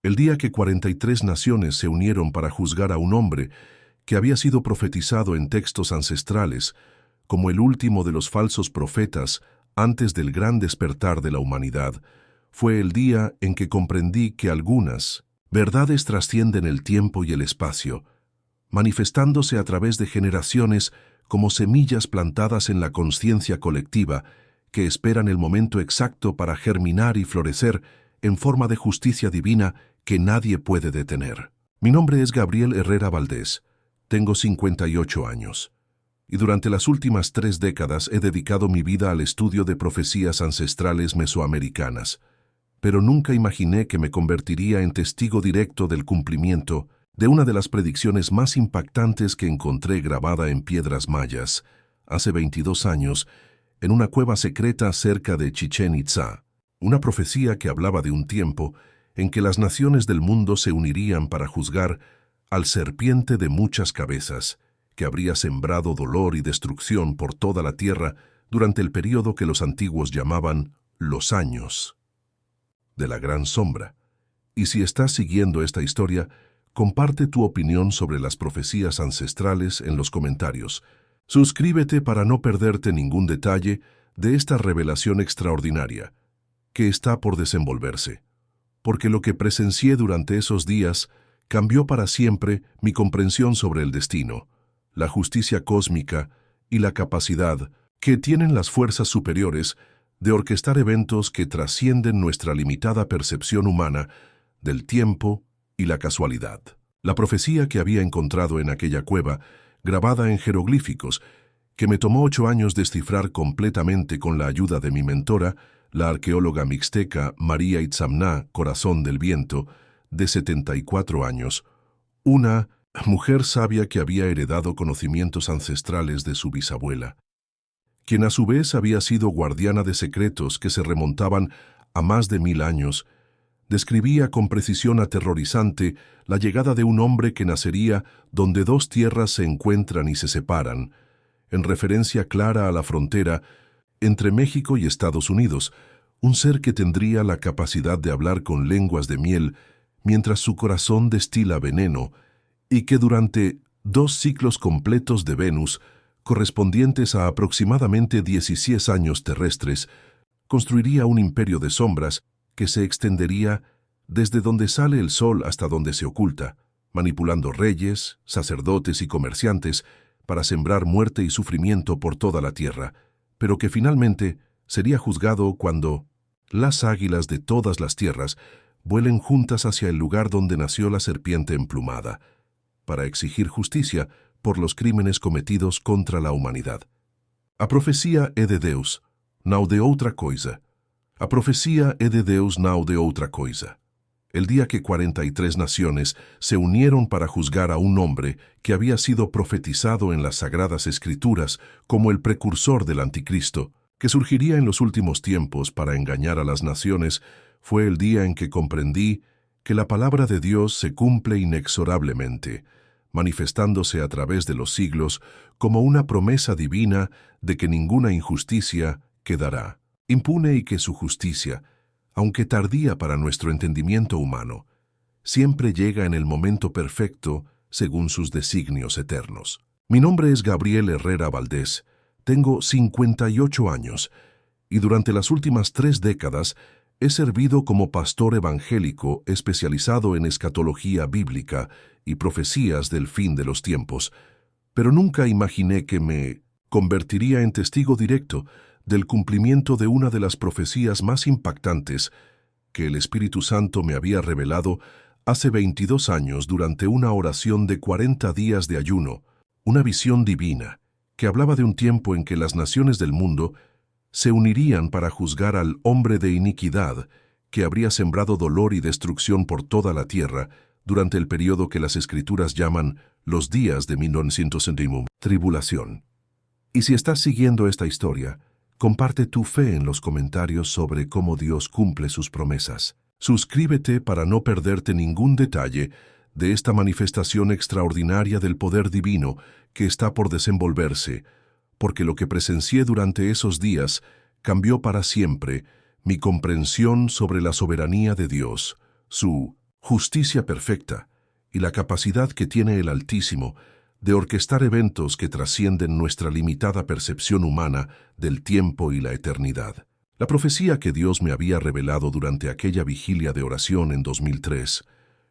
El día que 43 naciones se unieron para juzgar a un hombre que había sido profetizado en textos ancestrales como el último de los falsos profetas antes del gran despertar de la humanidad, fue el día en que comprendí que algunas verdades trascienden el tiempo y el espacio, manifestándose a través de generaciones como semillas plantadas en la conciencia colectiva que esperan el momento exacto para germinar y florecer en forma de justicia divina que nadie puede detener. Mi nombre es Gabriel Herrera Valdés. Tengo 58 años. Y durante las últimas 3 décadas he dedicado mi vida al estudio de profecías ancestrales mesoamericanas. Pero nunca imaginé que me convertiría en testigo directo del cumplimiento de una de las predicciones más impactantes que encontré grabada en piedras mayas, hace 22 años, en una cueva secreta cerca de Chichén Itzá. Una profecía que hablaba de un tiempo en que las naciones del mundo se unirían para juzgar al serpiente de muchas cabezas, que habría sembrado dolor y destrucción por toda la tierra durante el período que los antiguos llamaban los años de la gran sombra. Y si estás siguiendo esta historia, comparte tu opinión sobre las profecías ancestrales en los comentarios. Suscríbete para no perderte ningún detalle de esta revelación extraordinaria que está por desenvolverse, porque lo que presencié durante esos días cambió para siempre mi comprensión sobre el destino, la justicia cósmica y la capacidad que tienen las fuerzas superiores de orquestar eventos que trascienden nuestra limitada percepción humana del tiempo y la casualidad. La profecía que había encontrado en aquella cueva, grabada en jeroglíficos, que me tomó 8 años descifrar completamente con la ayuda de mi mentora, la arqueóloga mixteca María Itzamná Corazón del Viento, de 74 años, una mujer sabia que había heredado conocimientos ancestrales de su bisabuela, quien a su vez había sido guardiana de secretos que se remontaban a más de 1000 años, describía con precisión aterrorizante la llegada de un hombre que nacería donde 2 tierras se encuentran y se separan, en referencia clara a la frontera entre México y Estados Unidos, un ser que tendría la capacidad de hablar con lenguas de miel mientras su corazón destila veneno, y que durante 2 ciclos completos de Venus, correspondientes a aproximadamente 16 años terrestres, construiría un imperio de sombras que se extendería desde donde sale el sol hasta donde se oculta, manipulando reyes, sacerdotes y comerciantes para sembrar muerte y sufrimiento por toda la tierra, pero que finalmente sería juzgado cuando las águilas de todas las tierras vuelen juntas hacia el lugar donde nació la serpiente emplumada, para exigir justicia por los crímenes cometidos contra la humanidad. A profecía é de Deus, não de outra coisa. A profecía é de Deus, não de outra coisa. El día que 43 naciones se unieron para juzgar a un hombre que había sido profetizado en las Sagradas Escrituras como el precursor del Anticristo, que surgiría en los últimos tiempos para engañar a las naciones, fue el día en que comprendí que la palabra de Dios se cumple inexorablemente, manifestándose a través de los siglos como una promesa divina de que ninguna injusticia quedará impune y que su justicia, aunque tardía para nuestro entendimiento humano, siempre llega en el momento perfecto según sus designios eternos. Mi nombre es Gabriel Herrera Valdés, tengo 58 años y durante las últimas 3 décadas he servido como pastor evangélico especializado en escatología bíblica y profecías del fin de los tiempos, pero nunca imaginé que me convertiría en testigo directo del cumplimiento de una de las profecías más impactantes que el Espíritu Santo me había revelado hace 22 años durante una oración de 40 días de ayuno, una visión divina que hablaba de un tiempo en que las naciones del mundo se unirían para juzgar al hombre de iniquidad que habría sembrado dolor y destrucción por toda la tierra durante el periodo que las Escrituras llaman los días de 1961, tribulación. Y si estás siguiendo esta historia, comparte tu fe en los comentarios sobre cómo Dios cumple sus promesas. Suscríbete para no perderte ningún detalle de esta manifestación extraordinaria del poder divino que está por desenvolverse, porque lo que presencié durante esos días cambió para siempre mi comprensión sobre la soberanía de Dios, su justicia perfecta y la capacidad que tiene el Altísimo de orquestar eventos que trascienden nuestra limitada percepción humana del tiempo y la eternidad. La profecía que Dios me había revelado durante aquella vigilia de oración en 2003,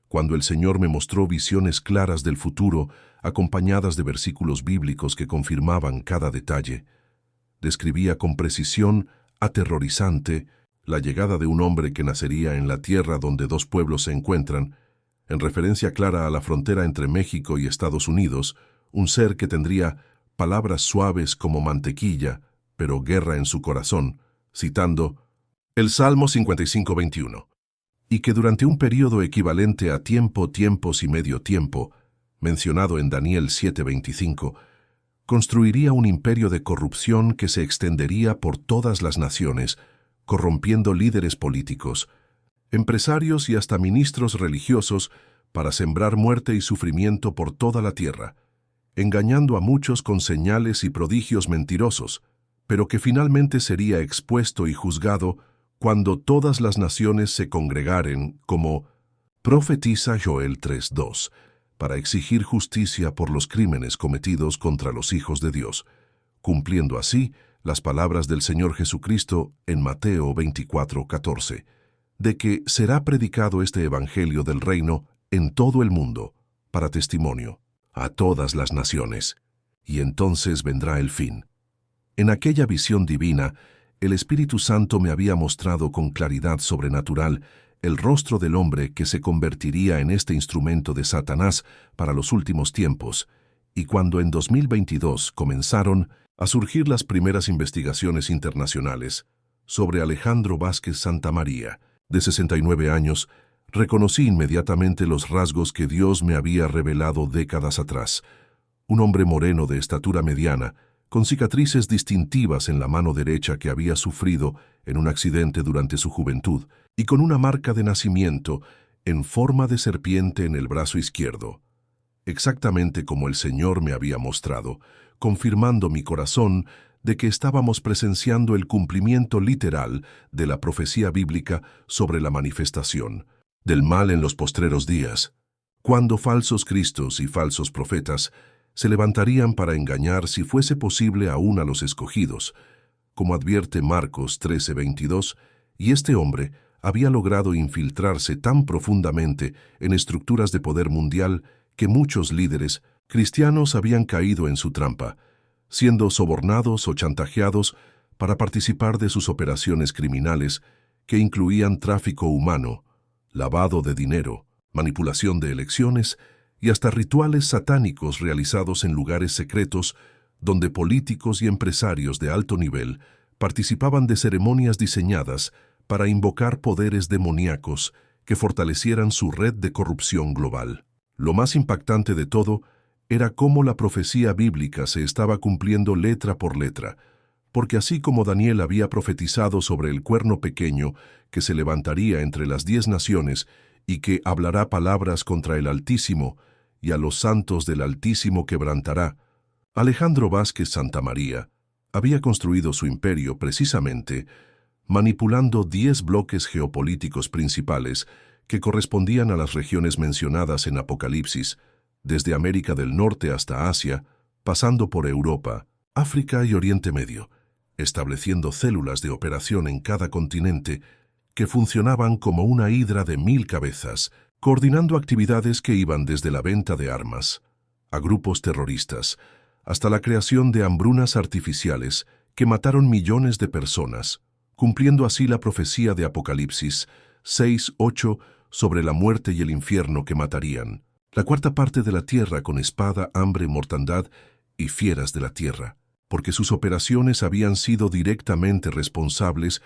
cuando el Señor me mostró visiones claras del futuro, acompañadas de versículos bíblicos que confirmaban cada detalle, describía con precisión aterrorizante la llegada de un hombre que nacería en la tierra donde dos pueblos se encuentran, en referencia clara a la frontera entre México y Estados Unidos, un ser que tendría palabras suaves como mantequilla, pero guerra en su corazón, citando el Salmo 55:21, y que durante un período equivalente a tiempo, tiempos y medio tiempo, mencionado en Daniel 7:25, construiría un imperio de corrupción que se extendería por todas las naciones, corrompiendo líderes políticos, empresarios y hasta ministros religiosos para sembrar muerte y sufrimiento por toda la tierra, engañando a muchos con señales y prodigios mentirosos, pero que finalmente sería expuesto y juzgado cuando todas las naciones se congregaren, como profetiza Joel 3:2, para exigir justicia por los crímenes cometidos contra los hijos de Dios, cumpliendo así las palabras del Señor Jesucristo en Mateo 24:14, de que será predicado este Evangelio del Reino en todo el mundo, para testimonio, a todas las naciones, y entonces vendrá el fin. En aquella visión divina, el Espíritu Santo me había mostrado con claridad sobrenatural el rostro del hombre que se convertiría en este instrumento de Satanás para los últimos tiempos, y cuando en 2022 comenzaron a surgir las primeras investigaciones internacionales sobre Alejandro Vázquez Santamaría, de 69 años, reconocí inmediatamente los rasgos que Dios me había revelado décadas atrás. Un hombre moreno de estatura mediana, con cicatrices distintivas en la mano derecha que había sufrido en un accidente durante su juventud, y con una marca de nacimiento en forma de serpiente en el brazo izquierdo, exactamente como el Señor me había mostrado, confirmando mi corazón de que estábamos presenciando el cumplimiento literal de la profecía bíblica sobre la manifestación del mal en los postreros días, cuando falsos cristos y falsos profetas se levantarían para engañar, si fuese posible, aún a los escogidos, como advierte Marcos 13:22, y este hombre había logrado infiltrarse tan profundamente en estructuras de poder mundial que muchos líderes cristianos habían caído en su trampa, siendo sobornados o chantajeados para participar de sus operaciones criminales que incluían tráfico humano, lavado de dinero, manipulación de elecciones y hasta rituales satánicos realizados en lugares secretos donde políticos y empresarios de alto nivel participaban de ceremonias diseñadas para invocar poderes demoníacos que fortalecieran su red de corrupción global. Lo más impactante de todo era cómo la profecía bíblica se estaba cumpliendo letra por letra, porque así como Daniel había profetizado sobre el cuerno pequeño que se levantaría entre las 10 naciones y que hablará palabras contra el Altísimo, y a los santos del Altísimo quebrantará, Alejandro Vázquez Santamaría había construido su imperio precisamente manipulando 10 bloques geopolíticos principales que correspondían a las regiones mencionadas en Apocalipsis, desde América del Norte hasta Asia, pasando por Europa, África y Oriente Medio, estableciendo células de operación en cada continente que funcionaban como una hidra de 1000 cabezas, coordinando actividades que iban desde la venta de armas a grupos terroristas, hasta la creación de hambrunas artificiales que mataron millones de personas, cumpliendo así la profecía de Apocalipsis 6:8 sobre la muerte y el infierno que matarían, la cuarta parte de la tierra con espada, hambre, mortandad y fieras de la tierra, porque sus operaciones habían sido directamente responsables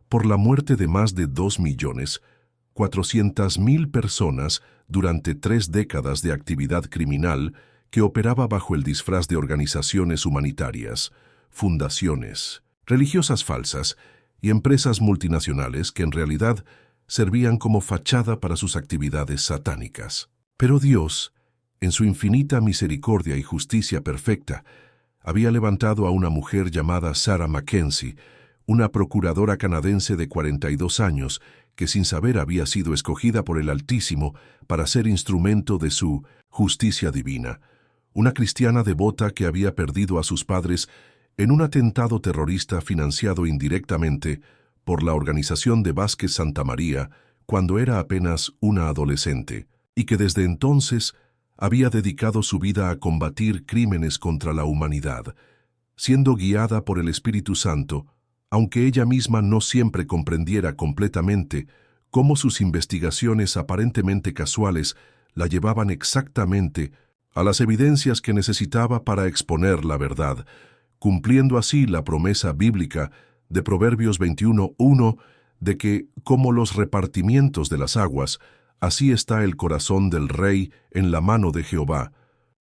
por la muerte de más de 2.400.000 personas durante 3 décadas de actividad criminal que operaba bajo el disfraz de organizaciones humanitarias, fundaciones, religiosas falsas y empresas multinacionales que en realidad servían como fachada para sus actividades satánicas. Pero Dios, en su infinita misericordia y justicia perfecta, había levantado a una mujer llamada Sarah Mackenzie, una procuradora canadiense de 42 años, que sin saber había sido escogida por el Altísimo para ser instrumento de su justicia divina. Una cristiana devota que había perdido a sus padres en un atentado terrorista financiado indirectamente por la organización de Vázquez Santa María cuando era apenas una adolescente, y que desde entonces había dedicado su vida a combatir crímenes contra la humanidad, siendo guiada por el Espíritu Santo, aunque ella misma no siempre comprendiera completamente cómo sus investigaciones aparentemente casuales la llevaban exactamente a las evidencias que necesitaba para exponer la verdad, cumpliendo así la promesa bíblica de Proverbios 21:1 de que, como los repartimientos de las aguas, así está el corazón del rey en la mano de Jehová.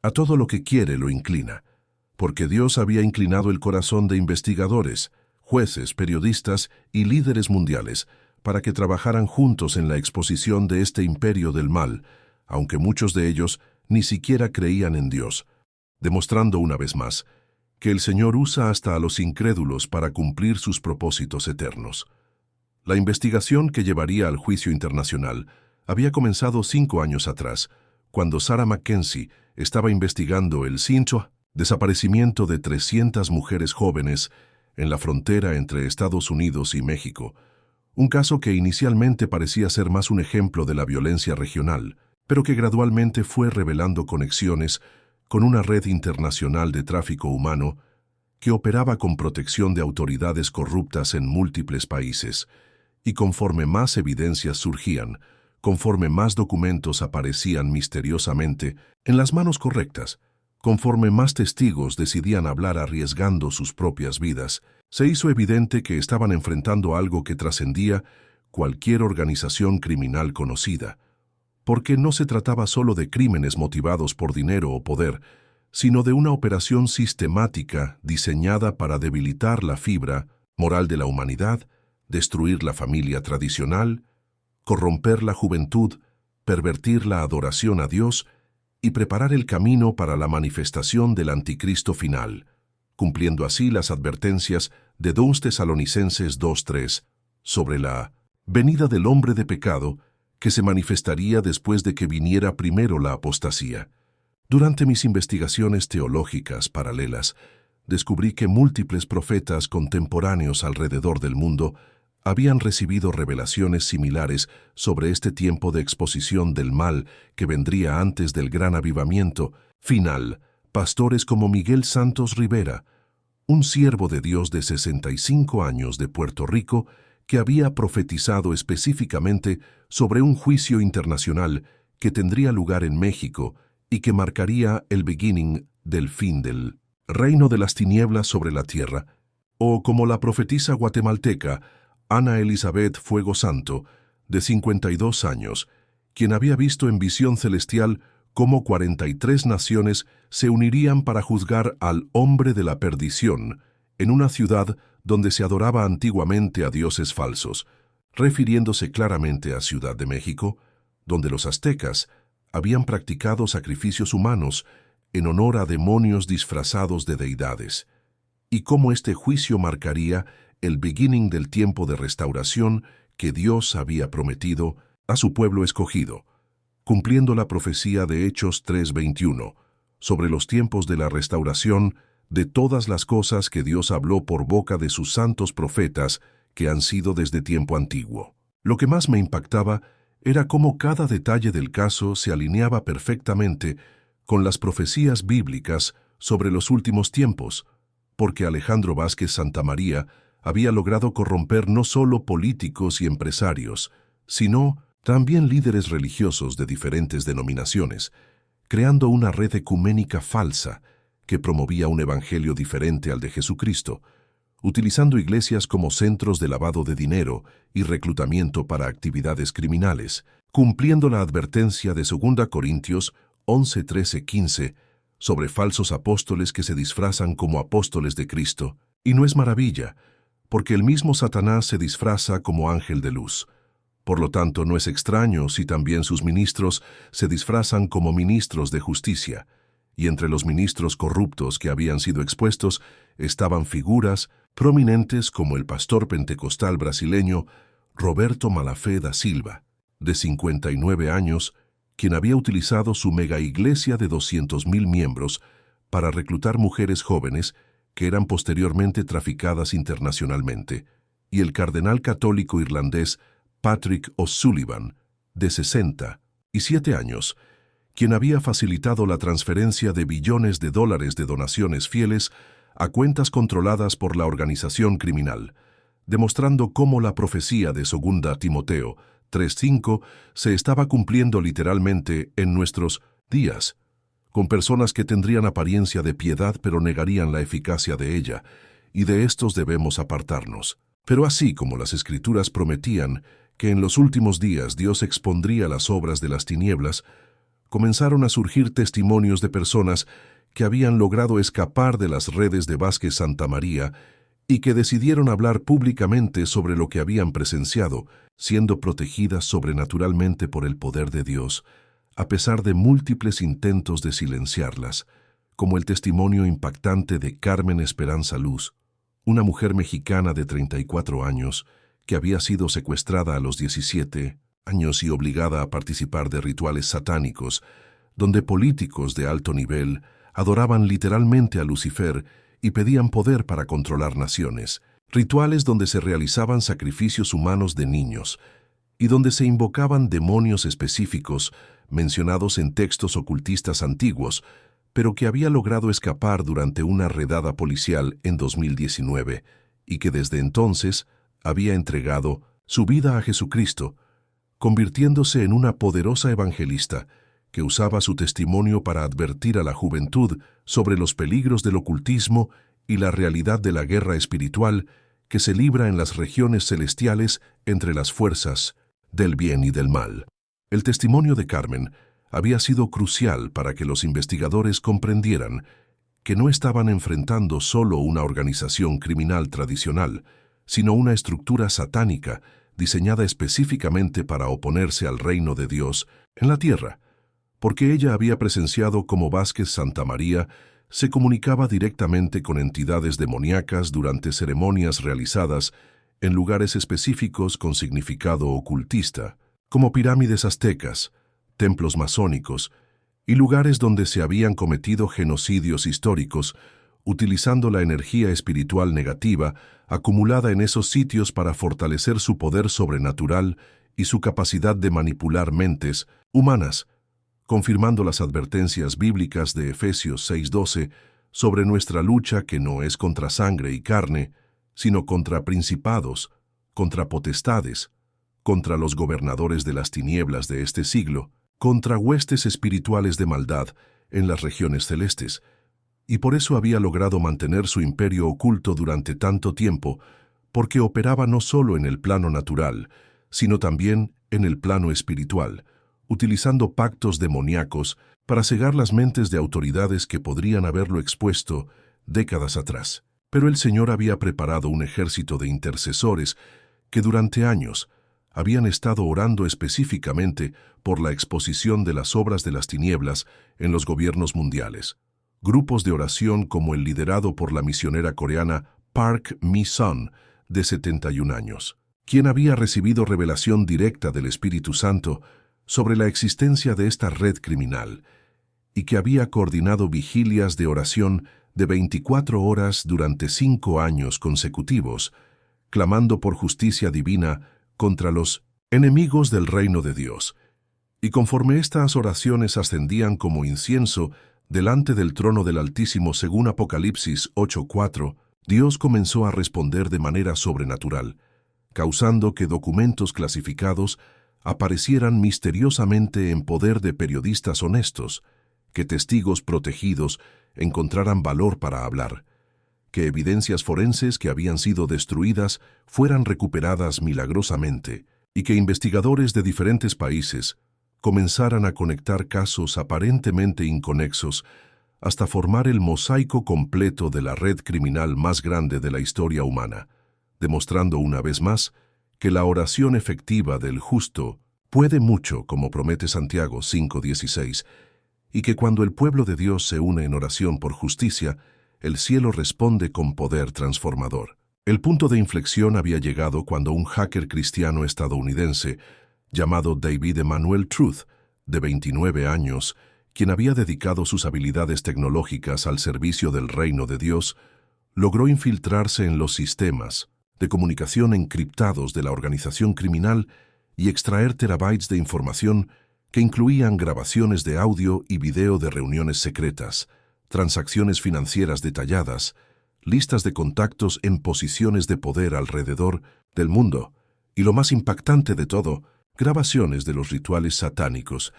A todo lo que quiere lo inclina, porque Dios había inclinado el corazón de investigadores, jueces, periodistas y líderes mundiales para que trabajaran juntos en la exposición de este imperio del mal, aunque muchos de ellos ni siquiera creían en Dios, demostrando una vez más que el Señor usa hasta a los incrédulos para cumplir sus propósitos eternos. La investigación que llevaría al juicio internacional había comenzado 5 años atrás, cuando Sarah Mackenzie estaba investigando el desaparecimiento de 300 mujeres jóvenes en la frontera entre Estados Unidos y México, un caso que inicialmente parecía ser más un ejemplo de la violencia regional, pero que gradualmente fue revelando conexiones con una red internacional de tráfico humano que operaba con protección de autoridades corruptas en múltiples países, y conforme más evidencias surgían, conforme más documentos aparecían misteriosamente en las manos correctas, conforme más testigos decidían hablar arriesgando sus propias vidas, se hizo evidente que estaban enfrentando algo que trascendía cualquier organización criminal conocida, porque no se trataba solo de crímenes motivados por dinero o poder, sino de una operación sistemática diseñada para debilitar la fibra moral de la humanidad, destruir la familia tradicional, corromper la juventud, pervertir la adoración a Dios y preparar el camino para la manifestación del anticristo final, cumpliendo así las advertencias de 2 Tesalonicenses 2:3 sobre la venida del hombre de pecado que se manifestaría después de que viniera primero la apostasía. Durante mis investigaciones teológicas paralelas, descubrí que múltiples profetas contemporáneos alrededor del mundo habían recibido revelaciones similares sobre este tiempo de exposición del mal que vendría antes del gran avivamiento final. Pastores como Miguel Santos Rivera, un siervo de Dios de 65 años de Puerto Rico, que había profetizado específicamente sobre un juicio internacional que tendría lugar en México y que marcaría el beginning del fin del reino de las tinieblas sobre la tierra, o como la profetisa guatemalteca Ana Elizabeth Fuego Santo, de 52 años, quien había visto en visión celestial cómo 43 naciones se unirían para juzgar al hombre de la perdición en una ciudad donde se adoraba antiguamente a dioses falsos, refiriéndose claramente a Ciudad de México, donde los aztecas habían practicado sacrificios humanos en honor a demonios disfrazados de deidades, y cómo este juicio marcaría el beginning del tiempo de restauración que Dios había prometido a su pueblo escogido, cumpliendo la profecía de Hechos 3:21 sobre los tiempos de la restauración de todas las cosas que Dios habló por boca de sus santos profetas que han sido desde tiempo antiguo. Lo que más me impactaba era cómo cada detalle del caso se alineaba perfectamente con las profecías bíblicas sobre los últimos tiempos, porque Alejandro Vázquez Santa María había logrado corromper no solo políticos y empresarios, sino también líderes religiosos de diferentes denominaciones, creando una red ecuménica falsa que promovía un evangelio diferente al de Jesucristo, utilizando iglesias como centros de lavado de dinero y reclutamiento para actividades criminales, cumpliendo la advertencia de 2 Corintios 11:13-15 sobre falsos apóstoles que se disfrazan como apóstoles de Cristo. Y no es maravilla, porque el mismo Satanás se disfraza como ángel de luz. Por lo tanto, no es extraño si también sus ministros se disfrazan como ministros de justicia, y entre los ministros corruptos que habían sido expuestos estaban figuras prominentes como el pastor pentecostal brasileño Roberto Malafé da Silva, de 59 años, quien había utilizado su mega iglesia de 200.000 miembros para reclutar mujeres jóvenes que eran posteriormente traficadas internacionalmente, y el cardenal católico irlandés Patrick O'Sullivan, de 67 años, quien había facilitado la transferencia de billones de dólares de donaciones fieles a cuentas controladas por la organización criminal, demostrando cómo la profecía de 2 Timoteo 3:5 se estaba cumpliendo literalmente en nuestros días, con personas que tendrían apariencia de piedad pero negarían la eficacia de ella, y de estos debemos apartarnos. Pero así como las Escrituras prometían que en los últimos días Dios expondría las obras de las tinieblas, comenzaron a surgir testimonios de personas que habían logrado escapar de las redes de Vázquez Santamaría y que decidieron hablar públicamente sobre lo que habían presenciado, siendo protegidas sobrenaturalmente por el poder de Dios, a pesar de múltiples intentos de silenciarlas, como el testimonio impactante de Carmen Esperanza Luz, una mujer mexicana de 34 años que había sido secuestrada a los 17 años y obligada a participar de rituales satánicos, donde políticos de alto nivel adoraban literalmente a Lucifer y pedían poder para controlar naciones, rituales donde se realizaban sacrificios humanos de niños y donde se invocaban demonios específicos mencionados en textos ocultistas antiguos, pero que había logrado escapar durante una redada policial en 2019 y que desde entonces había entregado su vida a Jesucristo, convirtiéndose en una poderosa evangelista que usaba su testimonio para advertir a la juventud sobre los peligros del ocultismo y la realidad de la guerra espiritual que se libra en las regiones celestiales entre las fuerzas del bien y del mal. El testimonio de Carmen había sido crucial para que los investigadores comprendieran que no estaban enfrentando solo una organización criminal tradicional, sino una estructura satánica diseñada específicamente para oponerse al reino de Dios en la tierra, porque ella había presenciado cómo Vázquez Santamaría se comunicaba directamente con entidades demoníacas durante ceremonias realizadas en lugares específicos con significado ocultista, como pirámides aztecas, templos masónicos y lugares donde se habían cometido genocidios históricos, utilizando la energía espiritual negativa acumulada en esos sitios para fortalecer su poder sobrenatural y su capacidad de manipular mentes humanas, confirmando las advertencias bíblicas de Efesios 6:12 sobre nuestra lucha que no es contra sangre y carne, sino contra principados, contra potestades, contra los gobernadores de las tinieblas de este siglo, contra huestes espirituales de maldad en las regiones celestes, y por eso había logrado mantener su imperio oculto durante tanto tiempo, porque operaba no solo en el plano natural, sino también en el plano espiritual, utilizando pactos demoníacos para cegar las mentes de autoridades que podrían haberlo expuesto décadas atrás. Pero el Señor había preparado un ejército de intercesores que durante años habían estado orando específicamente por la exposición de las obras de las tinieblas en los gobiernos mundiales. Grupos de oración como el liderado por la misionera coreana Park Mi-sun, de 71 años, quien había recibido revelación directa del Espíritu Santo sobre la existencia de esta red criminal y que había coordinado vigilias de oración de 24 horas durante 5 años consecutivos, clamando por justicia divina contra los enemigos del reino de Dios. Y conforme estas oraciones ascendían como incienso delante del trono del Altísimo según Apocalipsis 8:4, Dios comenzó a responder de manera sobrenatural, causando que documentos clasificados aparecieran misteriosamente en poder de periodistas honestos, que testigos protegidos encontraran valor para hablar, que evidencias forenses que habían sido destruidas fueran recuperadas milagrosamente y que investigadores de diferentes países comenzaran a conectar casos aparentemente inconexos hasta formar el mosaico completo de la red criminal más grande de la historia humana, demostrando una vez más que la oración efectiva del justo puede mucho, como promete Santiago 5:16, y que cuando el pueblo de Dios se une en oración por justicia, el cielo responde con poder transformador. El punto de inflexión había llegado cuando un hacker cristiano estadounidense llamado David Emmanuel Truth, de 29 años, quien había dedicado sus habilidades tecnológicas al servicio del reino de Dios, logró infiltrarse en los sistemas de comunicación encriptados de la organización criminal y extraer terabytes de información que incluían grabaciones de audio y video de reuniones secretas, transacciones financieras detalladas, listas de contactos en posiciones de poder alrededor del mundo y, lo más impactante de todo, grabaciones de los rituales satánicos,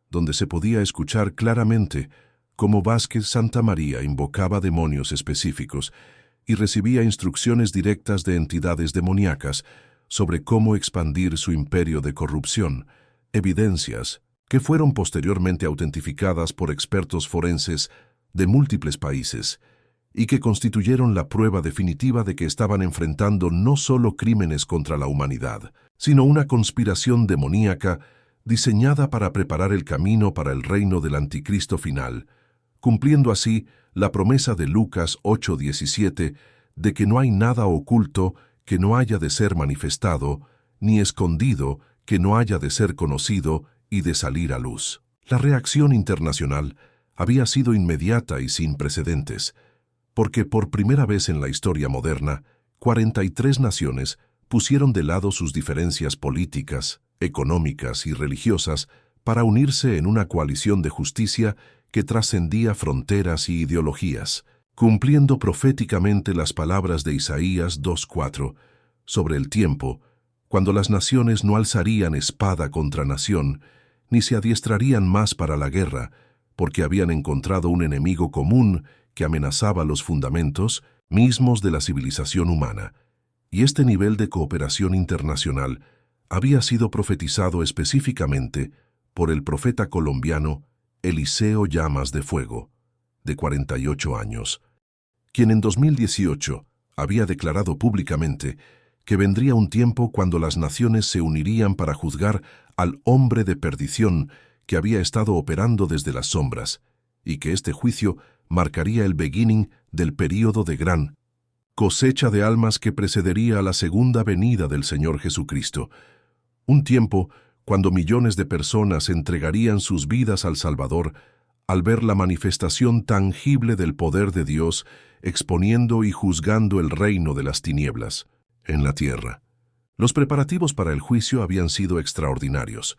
donde se podía escuchar claramente cómo Vázquez Santamaría invocaba demonios específicos y recibía instrucciones directas de entidades demoníacas sobre cómo expandir su imperio de corrupción, evidencias que fueron posteriormente autentificadas por expertos forenses de múltiples países y que constituyeron la prueba definitiva de que estaban enfrentando no solo crímenes contra la humanidad, sino una conspiración demoníaca diseñada para preparar el camino para el reino del anticristo final, cumpliendo así la promesa de Lucas 8:17 de que no hay nada oculto que no haya de ser manifestado, ni escondido que no haya de ser conocido y de salir a luz. La reacción internacional había sido inmediata y sin precedentes, porque por primera vez en la historia moderna, 43 naciones pusieron de lado sus diferencias políticas, económicas y religiosas para unirse en una coalición de justicia que trascendía fronteras y ideologías, cumpliendo proféticamente las palabras de Isaías 2:4 sobre el tiempo, cuando las naciones no alzarían espada contra nación, ni se adiestrarían más para la guerra, porque habían encontrado un enemigo común que amenazaba los fundamentos mismos de la civilización humana. Y este nivel de cooperación internacional había sido profetizado específicamente por el profeta colombiano Eliseo Llamas de Fuego, de 48 años, quien en 2018 había declarado públicamente que vendría un tiempo cuando las naciones se unirían para juzgar al hombre de perdición que había estado operando desde las sombras, y que este juicio marcaría el beginning del período de gran cosecha de almas que precedería a la segunda venida del Señor Jesucristo, un tiempo cuando millones de personas entregarían sus vidas al Salvador al ver la manifestación tangible del poder de Dios exponiendo y juzgando el reino de las tinieblas en la tierra. Los preparativos para el juicio habían sido extraordinarios,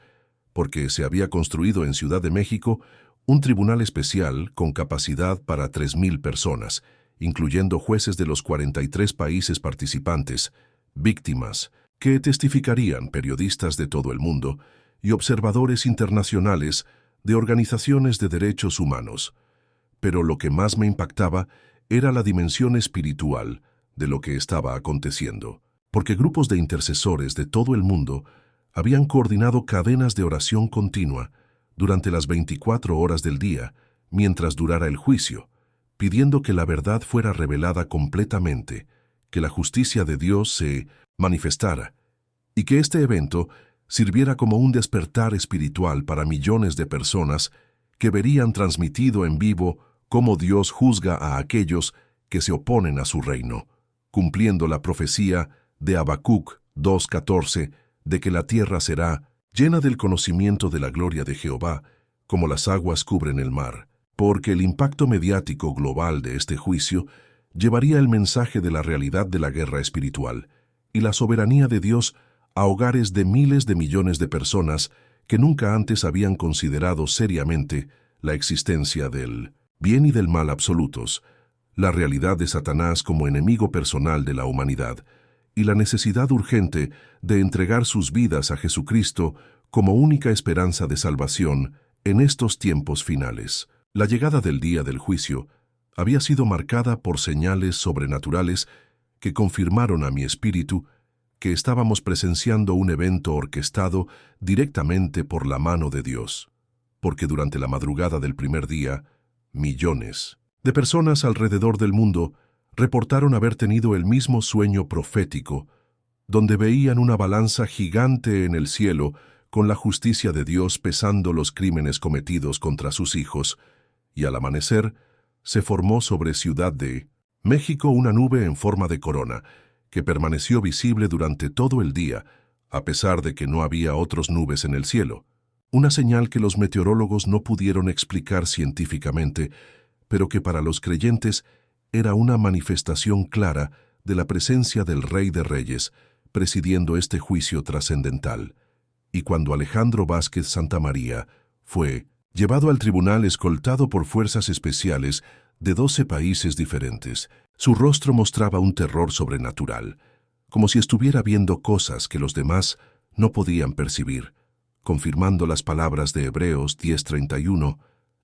porque se había construido en Ciudad de México un tribunal especial con capacidad para 3,000 personas, incluyendo jueces de los 43 países participantes, víctimas, que testificarían periodistas de todo el mundo y observadores internacionales de organizaciones de derechos humanos. Pero lo que más me impactaba era la dimensión espiritual de lo que estaba aconteciendo, porque grupos de intercesores de todo el mundo habían coordinado cadenas de oración continua durante las 24 horas del día, mientras durara el juicio, pidiendo que la verdad fuera revelada completamente, que la justicia de Dios se manifestara, y que este evento sirviera como un despertar espiritual para millones de personas que verían transmitido en vivo cómo Dios juzga a aquellos que se oponen a su reino, cumpliendo la profecía de Habacuc 2:14 de que la tierra será llena del conocimiento de la gloria de Jehová, como las aguas cubren el mar, porque el impacto mediático global de este juicio llevaría el mensaje de la realidad de la guerra espiritual y la soberanía de Dios a hogares de miles de millones de personas que nunca antes habían considerado seriamente la existencia del bien y del mal absolutos, la realidad de Satanás como enemigo personal de la humanidad, y la necesidad urgente de entregar sus vidas a Jesucristo como única esperanza de salvación en estos tiempos finales. La llegada del día del juicio había sido marcada por señales sobrenaturales que confirmaron a mi espíritu que estábamos presenciando un evento orquestado directamente por la mano de Dios, porque durante la madrugada del primer día, millones de personas alrededor del mundo reportaron haber tenido el mismo sueño profético, donde veían una balanza gigante en el cielo con la justicia de Dios pesando los crímenes cometidos contra sus hijos, y al amanecer se formó sobre Ciudad de México una nube en forma de corona, que permaneció visible durante todo el día, a pesar de que no había otras nubes en el cielo. Una señal que los meteorólogos no pudieron explicar científicamente, pero que para los creyentes era una manifestación clara de la presencia del Rey de Reyes, presidiendo este juicio trascendental. Y cuando Alejandro Vázquez Santamaría fue llevado al tribunal escoltado por fuerzas especiales de 12 países diferentes, su rostro mostraba un terror sobrenatural, como si estuviera viendo cosas que los demás no podían percibir, confirmando las palabras de Hebreos 10:31,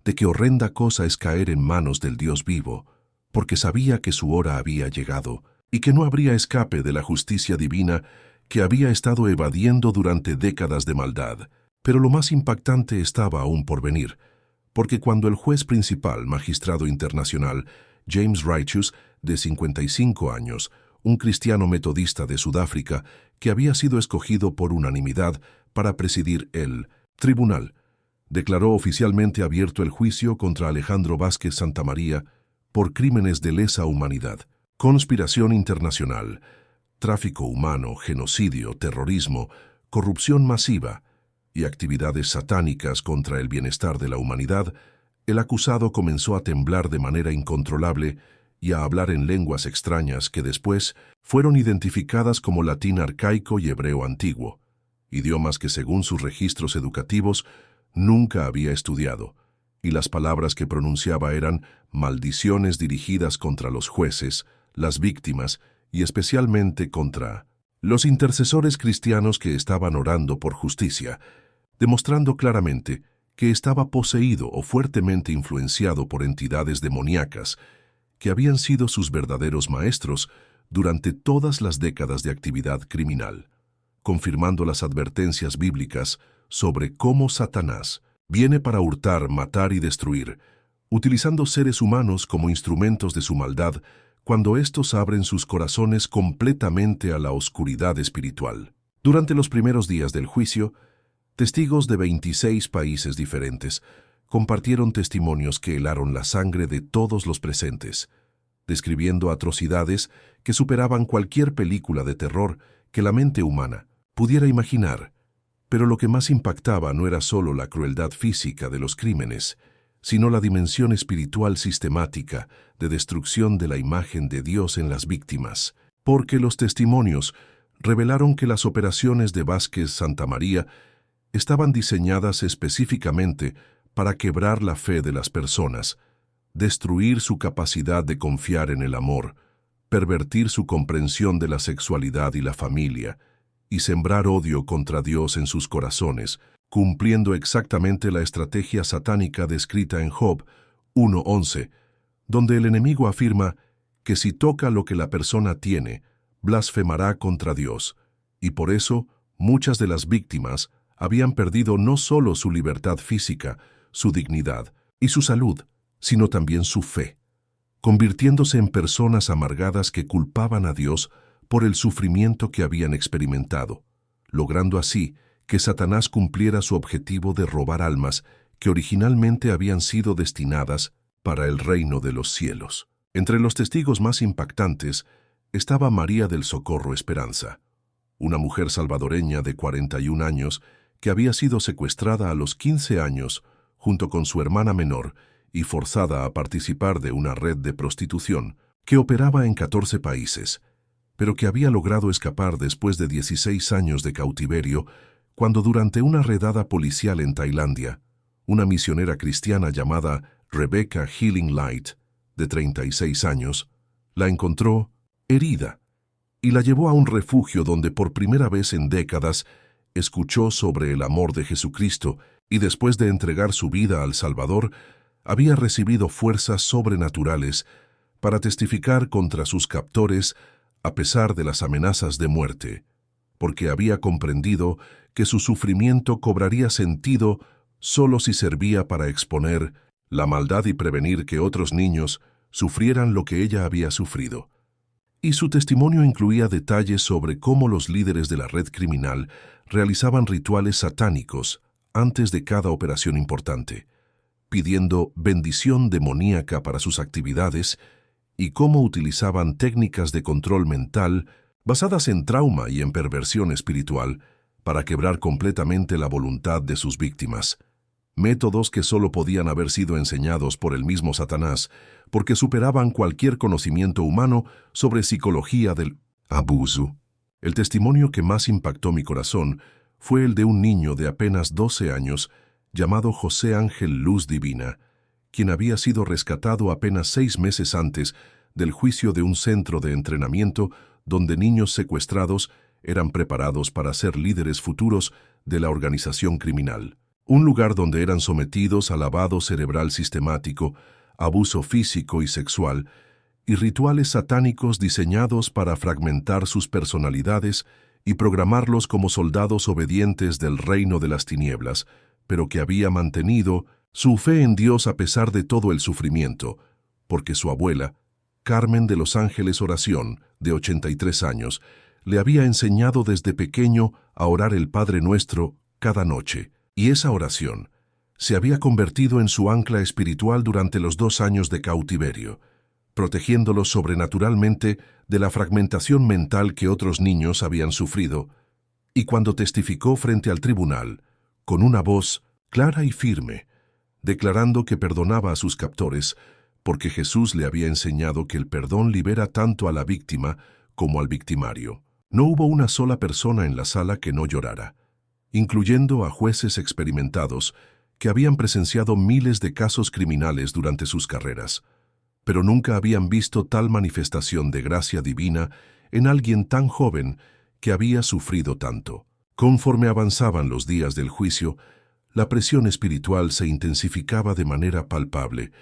de que horrenda cosa es caer en manos del Dios vivo, porque sabía que su hora había llegado y que no habría escape de la justicia divina que había estado evadiendo durante décadas de maldad. Pero lo más impactante estaba aún por venir, porque cuando el juez principal, magistrado internacional, James Righteous, de 55 años, un cristiano metodista de Sudáfrica, que había sido escogido por unanimidad para presidir el tribunal, declaró oficialmente abierto el juicio contra Alejandro Vázquez Santamaría por crímenes de lesa humanidad, conspiración internacional, tráfico humano, genocidio, terrorismo, corrupción masiva y actividades satánicas contra el bienestar de la humanidad. El acusado comenzó a temblar de manera incontrolable y a hablar en lenguas extrañas que después fueron identificadas como latín arcaico y hebreo antiguo, idiomas que según sus registros educativos nunca había estudiado, y las palabras que pronunciaba eran maldiciones dirigidas contra los jueces, las víctimas y especialmente contra los intercesores cristianos que estaban orando por justicia, demostrando claramente que estaba poseído o fuertemente influenciado por entidades demoníacas que habían sido sus verdaderos maestros durante todas las décadas de actividad criminal, confirmando las advertencias bíblicas sobre cómo Satanás viene para hurtar, matar y destruir, utilizando seres humanos como instrumentos de su maldad cuando éstos abren sus corazones completamente a la oscuridad espiritual. Durante los primeros días del juicio, testigos de 26 países diferentes compartieron testimonios que helaron la sangre de todos los presentes, describiendo atrocidades que superaban cualquier película de terror que la mente humana pudiera imaginar. Pero lo que más impactaba no era solo la crueldad física de los crímenes, sino la dimensión espiritual sistemática de destrucción de la imagen de Dios en las víctimas, porque los testimonios revelaron que las operaciones de Vázquez Santamaría estaban diseñadas específicamente para quebrar la fe de las personas, destruir su capacidad de confiar en el amor, pervertir su comprensión de la sexualidad y la familia, y sembrar odio contra Dios en sus corazones, cumpliendo exactamente la estrategia satánica descrita en Job 1:11, donde el enemigo afirma que si toca lo que la persona tiene, blasfemará contra Dios, y por eso muchas de las víctimas habían perdido no solo su libertad física, su dignidad y su salud, sino también su fe, convirtiéndose en personas amargadas que culpaban a Dios por el sufrimiento que habían experimentado, logrando así que Satanás cumpliera su objetivo de robar almas que originalmente habían sido destinadas para el reino de los cielos. Entre los testigos más impactantes estaba María del Socorro Esperanza, una mujer salvadoreña de 41 años que había sido secuestrada a los 15 años junto con su hermana menor y forzada a participar de una red de prostitución que operaba en 14 países, pero que había logrado escapar después de 16 años de cautiverio cuando durante una redada policial en Tailandia, una misionera cristiana llamada Rebecca Healing Light, de 36 años, la encontró herida y la llevó a un refugio donde por primera vez en décadas escuchó sobre el amor de Jesucristo y después de entregar su vida al Salvador, había recibido fuerzas sobrenaturales para testificar contra sus captores a pesar de las amenazas de muerte, porque había comprendido que su sufrimiento cobraría sentido solo si servía para exponer la maldad y prevenir que otros niños sufrieran lo que ella había sufrido. Y su testimonio incluía detalles sobre cómo los líderes de la red criminal realizaban rituales satánicos antes de cada operación importante, pidiendo bendición demoníaca para sus actividades y cómo utilizaban técnicas de control mental basadas en trauma y en perversión espiritual, para quebrar completamente la voluntad de sus víctimas. Métodos que solo podían haber sido enseñados por el mismo Satanás, porque superaban cualquier conocimiento humano sobre psicología del abuso. El testimonio que más impactó mi corazón fue el de un niño de apenas 12 años, llamado José Ángel Luz Divina, quien había sido rescatado apenas 6 meses antes del juicio de un centro de entrenamiento donde niños secuestrados eran preparados para ser líderes futuros de la organización criminal. Un lugar donde eran sometidos a lavado cerebral sistemático, abuso físico y sexual, y rituales satánicos diseñados para fragmentar sus personalidades y programarlos como soldados obedientes del reino de las tinieblas, pero que había mantenido su fe en Dios a pesar de todo el sufrimiento, porque su abuela, Carmen de los Ángeles Oración, de 83 años, le había enseñado desde pequeño a orar el Padre Nuestro cada noche, y esa oración se había convertido en su ancla espiritual durante los 2 años de cautiverio, protegiéndolos sobrenaturalmente de la fragmentación mental que otros niños habían sufrido, y cuando testificó frente al tribunal, con una voz clara y firme, declarando que perdonaba a sus captores, porque Jesús le había enseñado que el perdón libera tanto a la víctima como al victimario. No hubo una sola persona en la sala que no llorara, incluyendo a jueces experimentados que habían presenciado miles de casos criminales durante sus carreras, pero nunca habían visto tal manifestación de gracia divina en alguien tan joven que había sufrido tanto. Conforme avanzaban los días del juicio, la presión espiritual se intensificaba de manera palpable,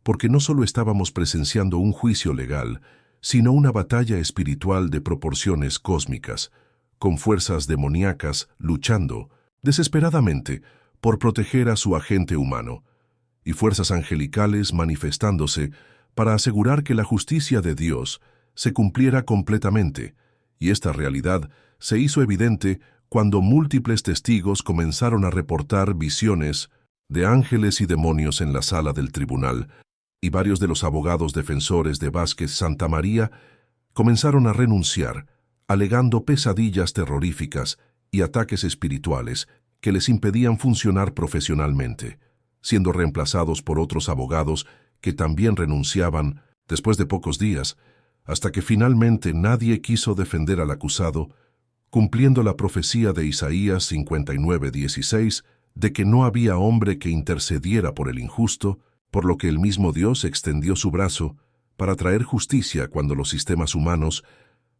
porque no solo estábamos presenciando un juicio legal, sino una batalla espiritual de proporciones cósmicas, con fuerzas demoníacas luchando desesperadamente por proteger a su agente humano, y fuerzas angelicales manifestándose para asegurar que la justicia de Dios se cumpliera completamente, y esta realidad se hizo evidente cuando múltiples testigos comenzaron a reportar visiones de ángeles y demonios en la sala del tribunal, y varios de los abogados defensores de Vázquez Santamaría comenzaron a renunciar, alegando pesadillas terroríficas y ataques espirituales que les impedían funcionar profesionalmente, siendo reemplazados por otros abogados que también renunciaban después de pocos días, hasta que finalmente nadie quiso defender al acusado, cumpliendo la profecía de Isaías 59:16 de que no había hombre que intercediera por el injusto, por lo que el mismo Dios extendió su brazo para traer justicia cuando los sistemas humanos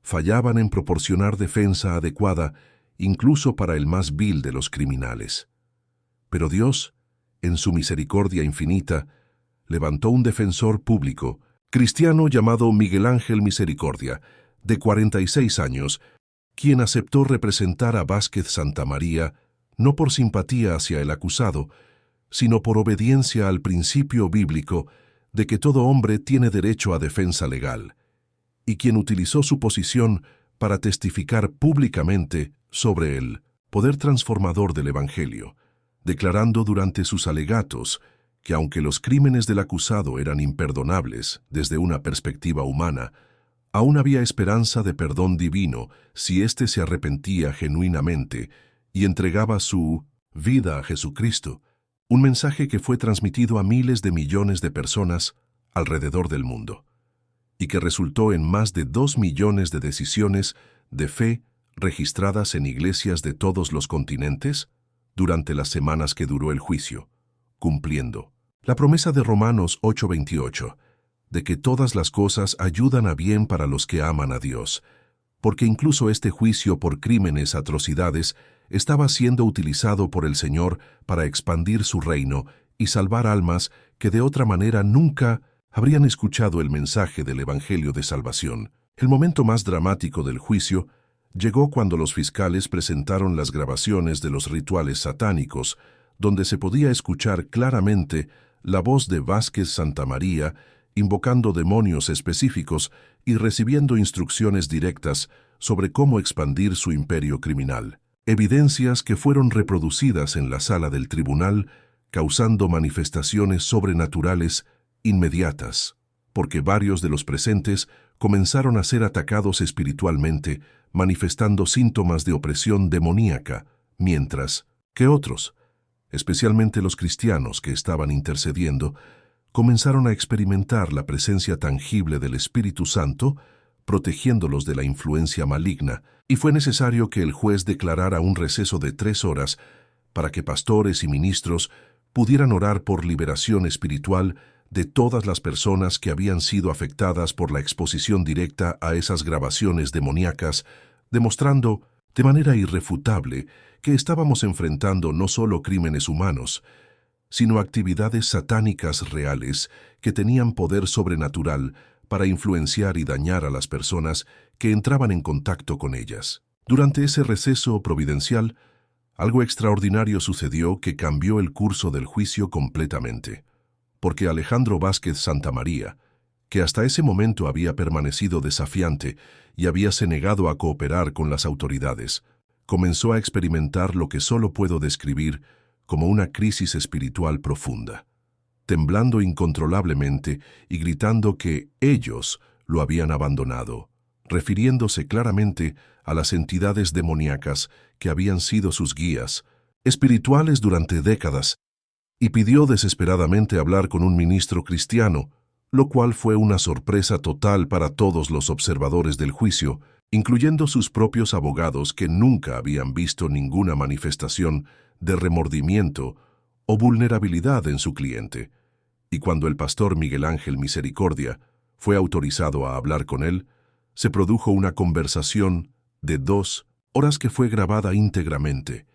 fallaban en proporcionar defensa adecuada incluso para el más vil de los criminales. Pero Dios, en su misericordia infinita, levantó un defensor público, cristiano llamado Miguel Ángel Misericordia, de 46 años, quien aceptó representar a Vázquez Santamaría no por simpatía hacia el acusado, sino por obediencia al principio bíblico de que todo hombre tiene derecho a defensa legal, y quien utilizó su posición para testificar públicamente sobre el poder transformador del Evangelio, declarando durante sus alegatos que aunque los crímenes del acusado eran imperdonables desde una perspectiva humana, aún había esperanza de perdón divino si éste se arrepentía genuinamente y entregaba su vida a Jesucristo, un mensaje que fue transmitido a miles de millones de personas alrededor del mundo, y que resultó en más de 2 millones de decisiones de fe registradas en iglesias de todos los continentes durante las semanas que duró el juicio, cumpliendo la promesa de Romanos 8:28, de que todas las cosas ayudan a bien para los que aman a Dios, porque incluso este juicio por crímenes, atrocidades, estaba siendo utilizado por el Señor para expandir su reino y salvar almas que de otra manera nunca habrían escuchado el mensaje del Evangelio de salvación. El momento más dramático del juicio llegó cuando los fiscales presentaron las grabaciones de los rituales satánicos, donde se podía escuchar claramente la voz de Vázquez Santamaría invocando demonios específicos y recibiendo instrucciones directas sobre cómo expandir su imperio criminal. Evidencias que fueron reproducidas en la sala del tribunal, causando manifestaciones sobrenaturales inmediatas, porque varios de los presentes comenzaron a ser atacados espiritualmente, manifestando síntomas de opresión demoníaca, mientras que otros, especialmente los cristianos que estaban intercediendo, comenzaron a experimentar la presencia tangible del Espíritu Santo, protegiéndolos de la influencia maligna, y fue necesario que el juez declarara un receso de 3 horas para que pastores y ministros pudieran orar por liberación espiritual de todas las personas que habían sido afectadas por la exposición directa a esas grabaciones demoníacas, demostrando de manera irrefutable que estábamos enfrentando no solo crímenes humanos, sino actividades satánicas reales que tenían poder sobrenatural para influenciar y dañar a las personas que entraban en contacto con ellas. Durante ese receso providencial, algo extraordinario sucedió que cambió el curso del juicio completamente, porque Alejandro Vázquez Santamaría, que hasta ese momento había permanecido desafiante y habíase negado a cooperar con las autoridades, comenzó a experimentar lo que solo puedo describir como una crisis espiritual profunda, temblando incontrolablemente y gritando que ellos lo habían abandonado, refiriéndose claramente a las entidades demoníacas que habían sido sus guías espirituales durante décadas, y pidió desesperadamente hablar con un ministro cristiano, lo cual fue una sorpresa total para todos los observadores del juicio, incluyendo sus propios abogados que nunca habían visto ninguna manifestación de remordimiento o vulnerabilidad en su cliente. Y cuando el pastor Miguel Ángel Misericordia fue autorizado a hablar con él, se produjo una conversación de 2 horas que fue grabada íntegramente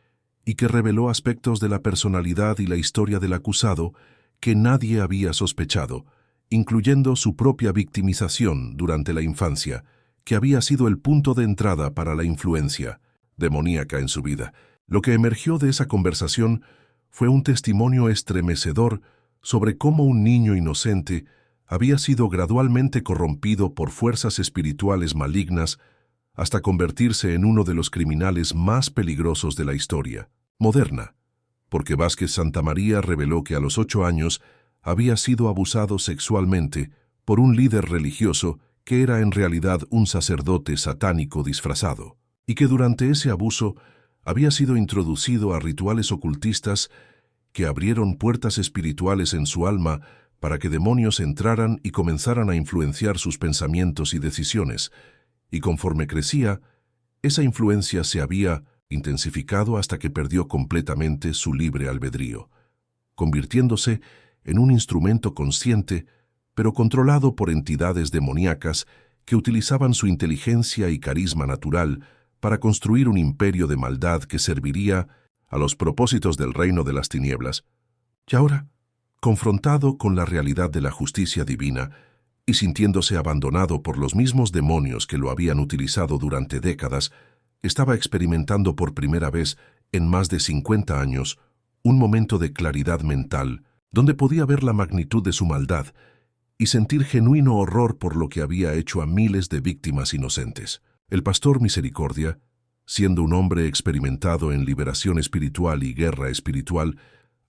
y que reveló aspectos de la personalidad y la historia del acusado que nadie había sospechado, incluyendo su propia victimización durante la infancia, que había sido el punto de entrada para la influencia demoníaca en su vida. Lo que emergió de esa conversación fue un testimonio estremecedor sobre cómo un niño inocente había sido gradualmente corrompido por fuerzas espirituales malignas hasta convertirse en uno de los criminales más peligrosos de la historia moderna, porque Vázquez Santamaría reveló que a los 8 años había sido abusado sexualmente por un líder religioso que era en realidad un sacerdote satánico disfrazado, y que durante ese abuso había sido introducido a rituales ocultistas que abrieron puertas espirituales en su alma para que demonios entraran y comenzaran a influenciar sus pensamientos y decisiones, y conforme crecía, esa influencia se había intensificado hasta que perdió completamente su libre albedrío, convirtiéndose en un instrumento consciente, pero controlado por entidades demoníacas que utilizaban su inteligencia y carisma natural para construir un imperio de maldad que serviría a los propósitos del reino de las tinieblas. Y ahora, confrontado con la realidad de la justicia divina y sintiéndose abandonado por los mismos demonios que lo habían utilizado durante décadas, estaba experimentando por primera vez en más de 50 años un momento de claridad mental donde podía ver la magnitud de su maldad y sentir genuino horror por lo que había hecho a miles de víctimas inocentes. El pastor Misericordia, siendo un hombre experimentado en liberación espiritual y guerra espiritual,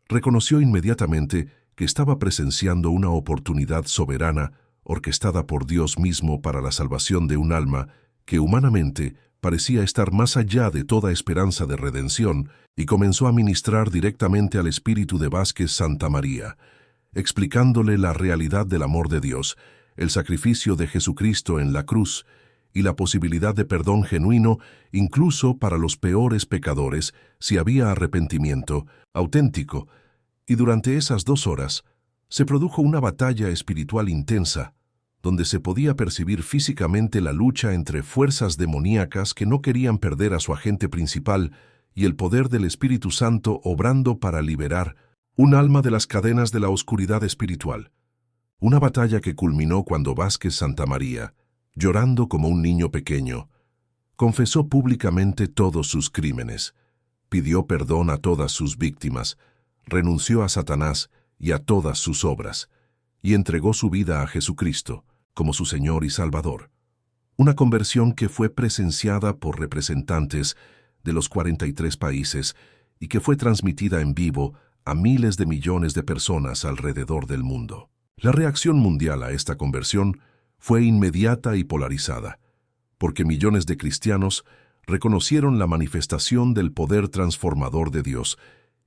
reconoció inmediatamente que estaba presenciando una oportunidad soberana orquestada por Dios mismo para la salvación de un alma que humanamente parecía estar más allá de toda esperanza de redención, y comenzó a ministrar directamente al espíritu de Vázquez Santamaría, explicándole la realidad del amor de Dios, el sacrificio de Jesucristo en la cruz y la posibilidad de perdón genuino incluso para los peores pecadores si había arrepentimiento auténtico. Y durante esas 2 horas se produjo una batalla espiritual intensa, donde se podía percibir físicamente la lucha entre fuerzas demoníacas que no querían perder a su agente principal y el poder del Espíritu Santo obrando para liberar un alma de las cadenas de la oscuridad espiritual. Una batalla que culminó cuando Vázquez Santamaría, llorando como un niño pequeño, confesó públicamente todos sus crímenes, pidió perdón a todas sus víctimas, renunció a Satanás y a todas sus obras, y entregó su vida a Jesucristo como su Señor y Salvador. Una conversión que fue presenciada por representantes de los 43 países y que fue transmitida en vivo a miles de millones de personas alrededor del mundo. La reacción mundial a esta conversión fue inmediata y polarizada, porque millones de cristianos reconocieron la manifestación del poder transformador de Dios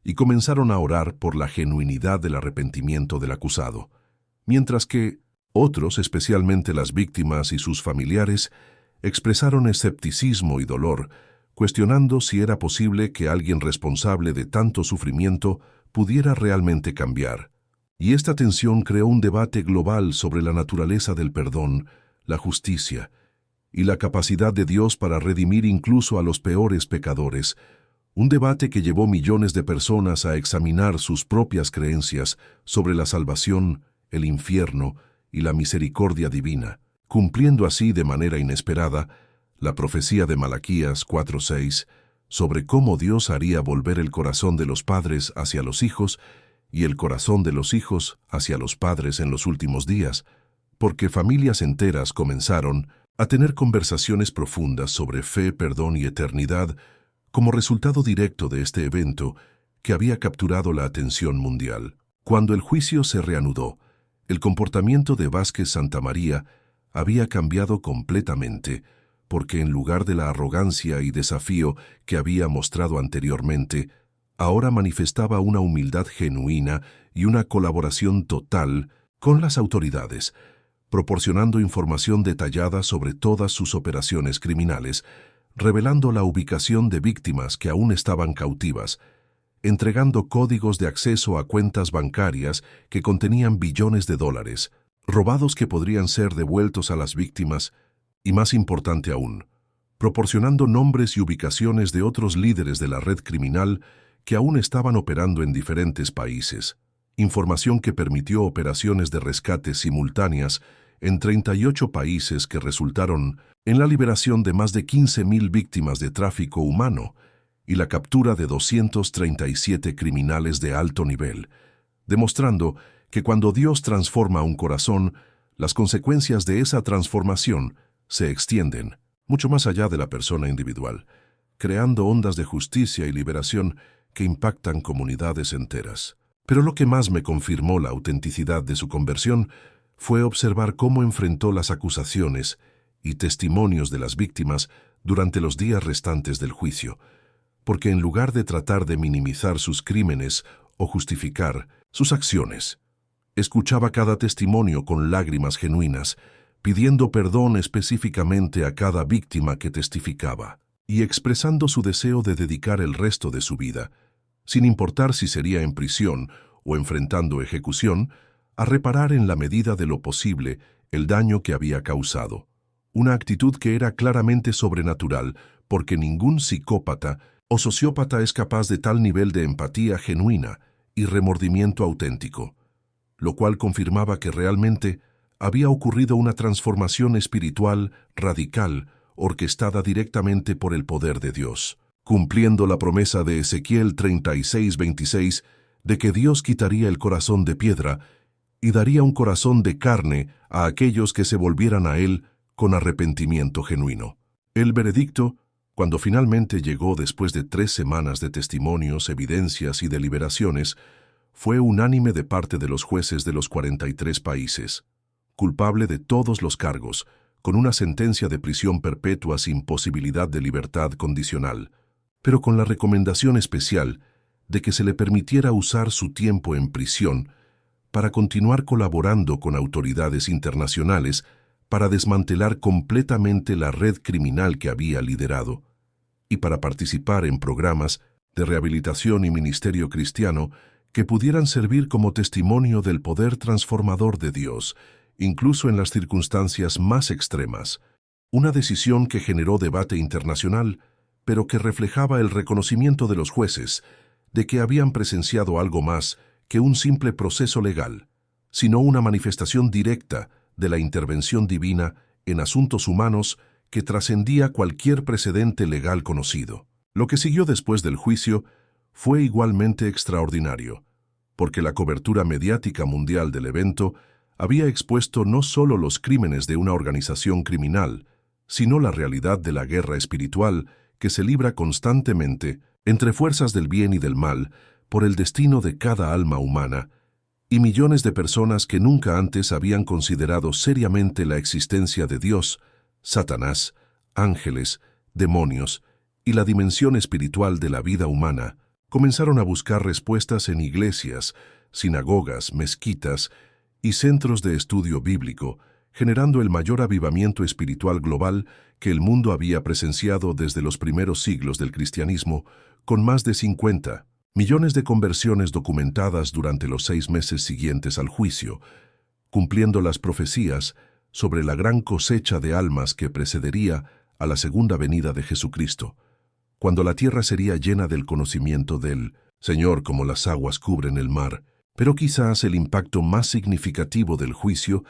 y comenzaron a orar por la genuinidad del arrepentimiento del acusado, mientras que otros, especialmente las víctimas y sus familiares, expresaron escepticismo y dolor, cuestionando si era posible que alguien responsable de tanto sufrimiento pudiera realmente cambiar. Y esta tensión creó un debate global sobre la naturaleza del perdón, la justicia y la capacidad de Dios para redimir incluso a los peores pecadores, un debate que llevó millones de personas a examinar sus propias creencias sobre la salvación, el infierno y la misericordia divina, cumpliendo así de manera inesperada la profecía de Malaquías 4:6 sobre cómo Dios haría volver el corazón de los padres hacia los hijos y el corazón de los hijos hacia los padres en los últimos días, porque familias enteras comenzaron a tener conversaciones profundas sobre fe, perdón y eternidad como resultado directo de este evento que había capturado la atención mundial. Cuando el juicio se reanudó, el comportamiento de Vázquez Santamaría había cambiado completamente, porque en lugar de la arrogancia y desafío que había mostrado anteriormente, ahora manifestaba una humildad genuina y una colaboración total con las autoridades, proporcionando información detallada sobre todas sus operaciones criminales, revelando la ubicación de víctimas que aún estaban cautivas, entregando códigos de acceso a cuentas bancarias que contenían billones de dólares, robados que podrían ser devueltos a las víctimas, y más importante aún, proporcionando nombres y ubicaciones de otros líderes de la red criminal que aún estaban operando en diferentes países, información que permitió operaciones de rescate simultáneas en 38 países que resultaron en la liberación de más de 15,000 víctimas de tráfico humano y la captura de 237 criminales de alto nivel, demostrando que cuando Dios transforma un corazón, las consecuencias de esa transformación se extienden mucho más allá de la persona individual, creando ondas de justicia y liberación que impactan comunidades enteras. Pero lo que más me confirmó la autenticidad de su conversión fue observar cómo enfrentó las acusaciones y testimonios de las víctimas durante los días restantes del juicio, porque en lugar de tratar de minimizar sus crímenes o justificar sus acciones, escuchaba cada testimonio con lágrimas genuinas, pidiendo perdón específicamente a cada víctima que testificaba y expresando su deseo de dedicar el resto de su vida, sin importar si sería en prisión o enfrentando ejecución, a reparar en la medida de lo posible el daño que había causado. Una actitud que era claramente sobrenatural, porque ningún psicópata o sociópata es capaz de tal nivel de empatía genuina y remordimiento auténtico, lo cual confirmaba que realmente había ocurrido una transformación espiritual radical orquestada directamente por el poder de Dios, cumpliendo la promesa de Ezequiel 36:26 de que Dios quitaría el corazón de piedra y daría un corazón de carne a aquellos que se volvieran a Él con arrepentimiento genuino. El veredicto, cuando finalmente llegó después de 3 semanas de testimonios, evidencias y deliberaciones, fue unánime de parte de los jueces de los 43 países. Culpable de todos los cargos, con una sentencia de prisión perpetua sin posibilidad de libertad condicional, pero con la recomendación especial de que se le permitiera usar su tiempo en prisión para continuar colaborando con autoridades internacionales para desmantelar completamente la red criminal que había liderado y para participar en programas de rehabilitación y ministerio cristiano que pudieran servir como testimonio del poder transformador de Dios, incluso en las circunstancias más extremas. Una decisión que generó debate internacional, pero que reflejaba el reconocimiento de los jueces de que habían presenciado algo más que un simple proceso legal, sino una manifestación directa de la intervención divina en asuntos humanos que trascendía cualquier precedente legal conocido. Lo que siguió después del juicio fue igualmente extraordinario, porque la cobertura mediática mundial del evento había expuesto no solo los crímenes de una organización criminal, sino la realidad de la guerra espiritual que se libra constantemente entre fuerzas del bien y del mal por el destino de cada alma humana, y millones de personas que nunca antes habían considerado seriamente la existencia de Dios, Satanás, ángeles, demonios y la dimensión espiritual de la vida humana, comenzaron a buscar respuestas en iglesias, sinagogas, mezquitas y centros de estudio bíblico, generando el mayor avivamiento espiritual global que el mundo había presenciado desde los primeros siglos del cristianismo, con más de 50 millones de conversiones documentadas durante los 6 meses siguientes al juicio, cumpliendo las profecías sobre la gran cosecha de almas que precedería a la segunda venida de Jesucristo, cuando la tierra sería llena del conocimiento del Señor como las aguas cubren el mar. Pero quizás el impacto más significativo del juicio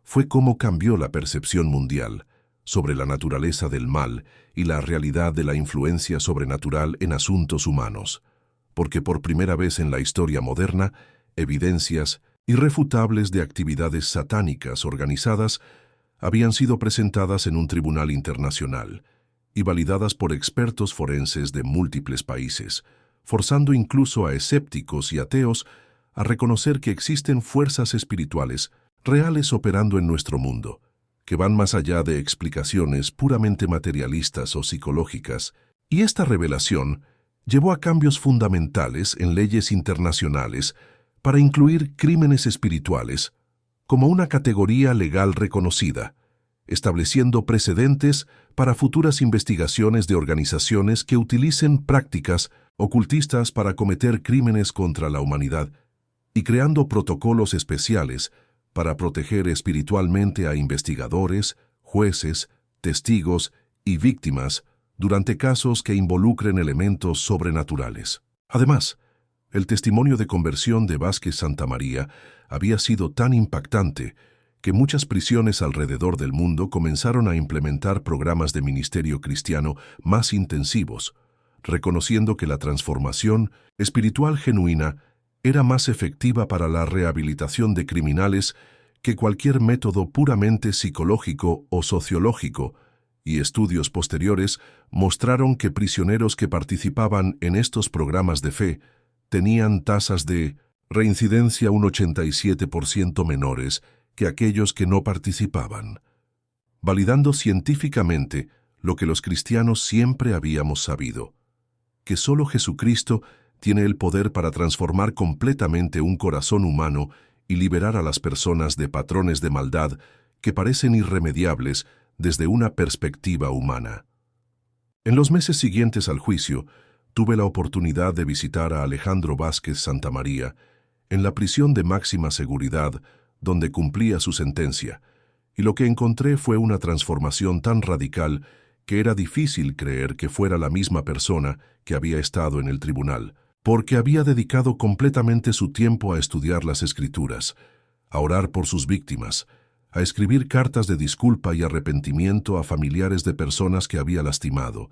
fue cómo cambió la percepción mundial sobre la naturaleza del mal y la realidad de la influencia sobrenatural en asuntos humanos, porque por primera vez en la historia moderna, evidencias irrefutables de actividades satánicas organizadas habían sido presentadas en un tribunal internacional y validadas por expertos forenses de múltiples países, forzando incluso a escépticos y ateos a reconocer que existen fuerzas espirituales reales operando en nuestro mundo, que van más allá de explicaciones puramente materialistas o psicológicas, y esta revelación llevó a cambios fundamentales en leyes internacionales para incluir crímenes espirituales como una categoría legal reconocida, estableciendo precedentes para futuras investigaciones de organizaciones que utilicen prácticas ocultistas para cometer crímenes contra la humanidad y creando protocolos especiales para proteger espiritualmente a investigadores, jueces, testigos y víctimas durante casos que involucren elementos sobrenaturales. Además, el testimonio de conversión de Vázquez Santamaría había sido tan impactante que muchas prisiones alrededor del mundo comenzaron a implementar programas de ministerio cristiano más intensivos, reconociendo que la transformación espiritual genuina era más efectiva para la rehabilitación de criminales que cualquier método puramente psicológico o sociológico, y estudios posteriores mostraron que prisioneros que participaban en estos programas de fe tenían tasas de reincidencia un 87% menores que aquellos que no participaban, validando científicamente lo que los cristianos siempre habíamos sabido, que solo Jesucristo tiene el poder para transformar completamente un corazón humano y liberar a las personas de patrones de maldad que parecen irremediables desde una perspectiva humana. En los meses siguientes al juicio, tuve la oportunidad de visitar a Alejandro Vázquez Santamaría en la prisión de máxima seguridad donde cumplía su sentencia, y lo que encontré fue una transformación tan radical que era difícil creer que fuera la misma persona que había estado en el tribunal, porque había dedicado completamente su tiempo a estudiar las Escrituras, a orar por sus víctimas, a escribir cartas de disculpa y arrepentimiento a familiares de personas que había lastimado,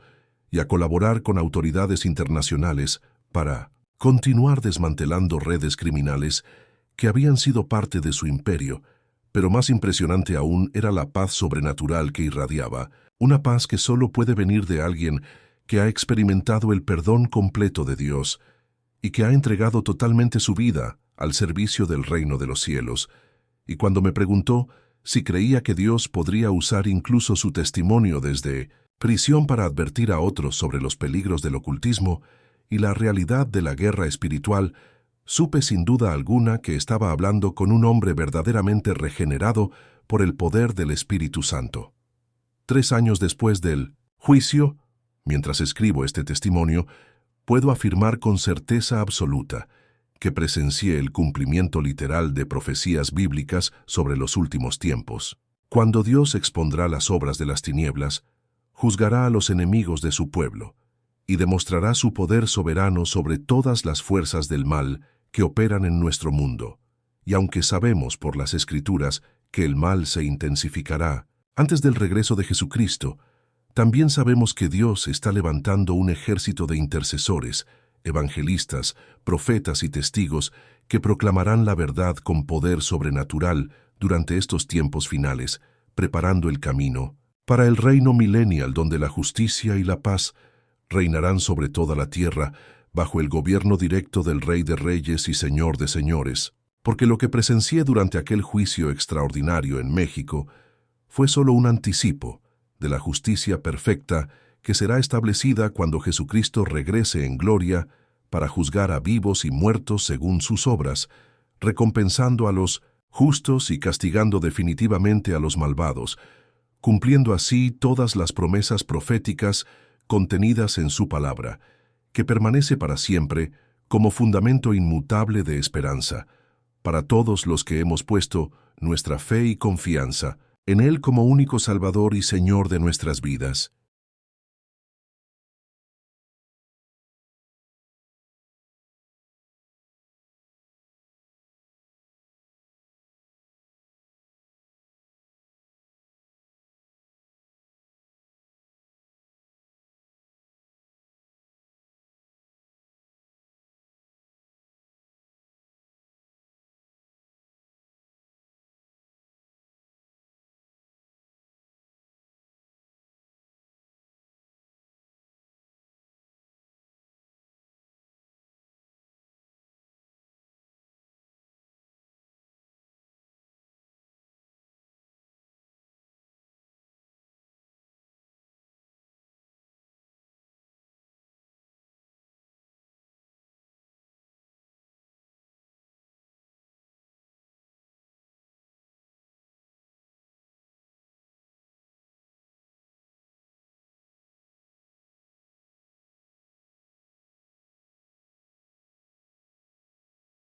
y a colaborar con autoridades internacionales para continuar desmantelando redes criminales que habían sido parte de su imperio, pero más impresionante aún era la paz sobrenatural que irradiaba, una paz que solo puede venir de alguien que ha experimentado el perdón completo de Dios y que ha entregado totalmente su vida al servicio del reino de los cielos. Y cuando me preguntó si creía que Dios podría usar incluso su testimonio desde prisión para advertir a otros sobre los peligros del ocultismo y la realidad de la guerra espiritual, supe sin duda alguna que estaba hablando con un hombre verdaderamente regenerado por el poder del Espíritu Santo. 3 años después del juicio, mientras escribo este testimonio, puedo afirmar con certeza absoluta que presencié el cumplimiento literal de profecías bíblicas sobre los últimos tiempos. Cuando Dios expondrá las obras de las tinieblas, juzgará a los enemigos de su pueblo y demostrará su poder soberano sobre todas las fuerzas del mal que operan en nuestro mundo. Y aunque sabemos por las Escrituras que el mal se intensificará antes del regreso de Jesucristo, también sabemos que Dios está levantando un ejército de intercesores, evangelistas, profetas y testigos que proclamarán la verdad con poder sobrenatural durante estos tiempos finales, preparando el camino para el reino millennial donde la justicia y la paz reinarán sobre toda la tierra bajo el gobierno directo del Rey de Reyes y Señor de Señores. porque lo que presencié durante aquel juicio extraordinario en México fue solo un anticipo de la justicia perfecta que será establecida cuando Jesucristo regrese en gloria para juzgar a vivos y muertos según sus obras, recompensando a los justos y castigando definitivamente a los malvados, cumpliendo así todas las promesas proféticas contenidas en su palabra, que permanece para siempre como fundamento inmutable de esperanza, para todos los que hemos puesto nuestra fe y confianza en Él como único Salvador y Señor de nuestras vidas.